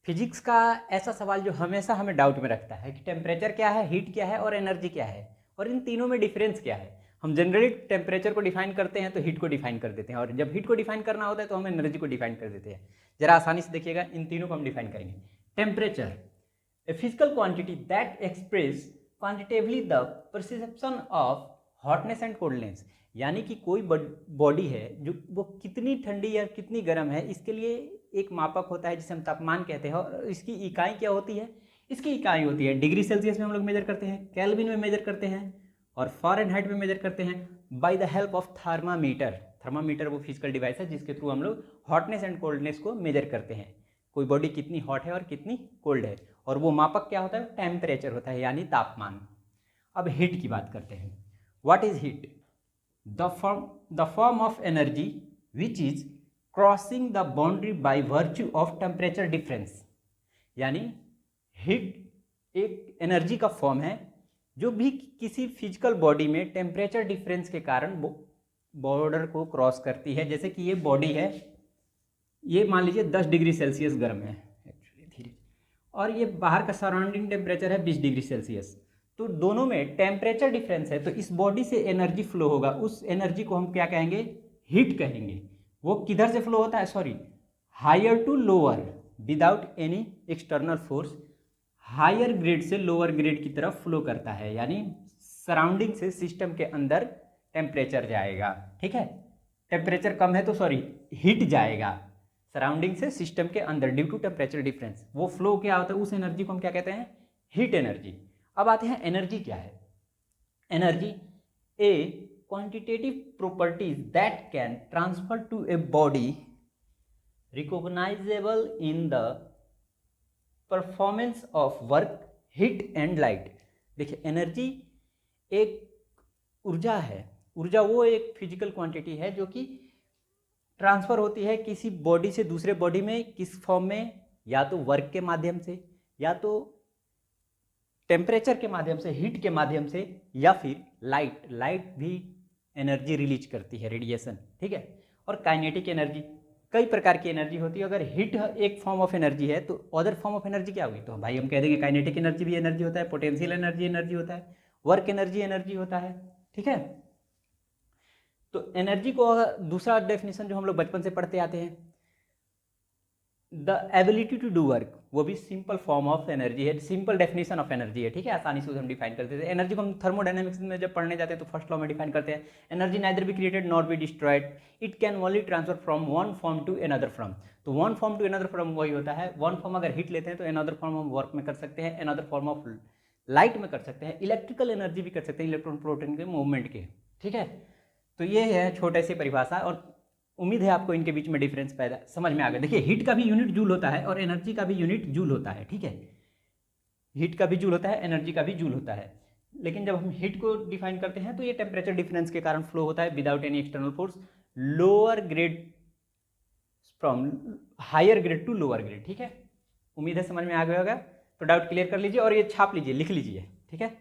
Physics का ऐसा सवाल जो हमेशा हमें डाउट में रखता है कि टेम्परेचर क्या है, हीट क्या है और एनर्जी क्या है, और इन तीनों में डिफरेंस क्या है। हम जनरली टेम्परेचर को डिफाइन करते हैं तो हीट को डिफाइन कर देते हैं, और जब हीट को डिफाइन करना होता है तो हम एनर्जी को डिफाइन कर देते हैं। जरा आसानी से देखिएगा, इन तीनों को हम डिफाइन करेंगे। Temperature, a physical quantity that express quantitatively the perception of hotness and coldness. यानी कि कोई बॉडी है जो वो कितनी ठंडी या कितनी गर्म है, इसके लिए एक मापक होता है जिसे हम तापमान कहते हैं। और इसकी इकाई क्या होती है? इसकी इकाई होती है डिग्री सेल्सियस में हम लोग मेजर करते हैं, केल्विन में मेजर करते हैं, और फ़ारेनहाइट में मेजर करते हैं by the help of thermometer. Thermometer वो फिजिकल डिवाइस है जिसके थ्रू हम लोग हॉटनेस एंड कोल्डनेस को मेजर करते हैं, कोई बॉडी कितनी हॉट है और कितनी कोल्ड है। और वो मापक क्या होता है? टेम्परेचर होता है, यानी तापमान। अब हीट की बात करते हैं। What is heat? The form of energy which is crossing the boundary by virtue of temperature difference. यानी हीट एक एनर्जी का फॉर्म है जो भी किसी फिजिकल बॉडी में टेम्परेचर डिफरेंस के कारण बॉर्डर को क्रॉस करती है। जैसे कि ये बॉडी है, ये मान लीजिए 10 डिग्री सेल्सियस गर्म है एक्चुअली, धीरे, और ये बाहर का सराउंडिंग टेम्परेचर है 20 डिग्री सेल्सियस। तो दोनों में टेम्परेचर डिफरेंस है, तो इस बॉडी से एनर्जी फ्लो होगा, उस एनर्जी को हम क्या कहेंगे? हीट कहेंगे। वो किधर से फ्लो होता है? Sorry, higher to lower without any external force. Higher grade से लोअर ग्रेड की तरफ फ्लो करता है, यानी सराउंडिंग से सिस्टम के अंदर टेम्परेचर जाएगा। ठीक है, टेम्परेचर कम है तो सॉरी हीट जाएगा सराउंडिंग से सिस्टम के अंदर ड्यू टू टेम्परेचर डिफरेंस। वो फ्लो क्या होता है? उस एनर्जी को हम क्या कहते हैं? Heat energy. अब आते हैं एनर्जी क्या है। Energy A quantitative properties that can transfer to a body recognizable in the performance of work, heat and light। देखिए, एनर्जी एक ऊर्जा है। ऊर्जा वो एक फिजिकल क्वांटिटी है जो कि ट्रांसफर होती है किसी बॉडी से दूसरे बॉडी में, किस फॉर्म में? या तो वर्क के माध्यम से, या तो टेम्परेचर के माध्यम से, हीट के माध्यम से, या फिर लाइट। लाइट भी एनर्जी रिलीज करती है, रेडिएशन। ठीक है, और काइनेटिक एनर्जी, कई प्रकार की एनर्जी होती है। अगर हीट एक फॉर्म ऑफ एनर्जी है तो अदर फॉर्म ऑफ एनर्जी क्या होगी? तो भाई हम कह देंगे काइनेटिक एनर्जी भी एनर्जी होता है, पोटेंशियल एनर्जी एनर्जी होता है, वर्क एनर्जी एनर्जी होता है। ठीक है, तो एनर्जी को दूसरा डेफिनेशन जो हम लोग बचपन से पढ़ते आते हैं, the ability to do work, वो भी सिंपल फॉर्म ऑफ एनर्जी है, सिंपल डेफिनेशन ऑफ एनर्जी है। ठीक है, आसानी से हम डिफाइन करते थे। एनर्जी को हम थर्मोडायनेमिक्स में जब पढ़ने जाते हैं तो फर्स्ट लॉ में डिफाइन करते हैं, energy neither be created nor be destroyed, it can only transfer from one form to another form. तो one form to another form वही होता है। वन फॉर्म अगर हीट लेते हैं तो अनदर फॉर्म हम वर्क में कर सकते हैं, अनदर फॉर्म ऑफ लाइट में कर सकते हैं, इलेक्ट्रिकल एनर्जी भी कर सकते हैं, इलेक्ट्रॉन प्रोटॉन के मूवमेंट के। ठीक है, तो ये है छोटे सी परिभाषा, और उम्मीद है आपको इनके बीच में डिफरेंस पैदा समझ में आ गया। देखिए, हीट का भी यूनिट जूल होता है और एनर्जी का भी यूनिट जूल होता है। ठीक है, हीट का भी जूल होता है, एनर्जी का भी जूल होता है। लेकिन जब हम हीट को डिफाइन करते हैं तो ये टेम्परेचर डिफरेंस के कारण फ्लो होता है without any external force, lower grade from higher grade to lower grade. ठीक है, उम्मीद है समझ में आ गया होगा। तो डाउट क्लियर कर लीजिए और ये छाप लीजिए, लिख लीजिए। ठीक है।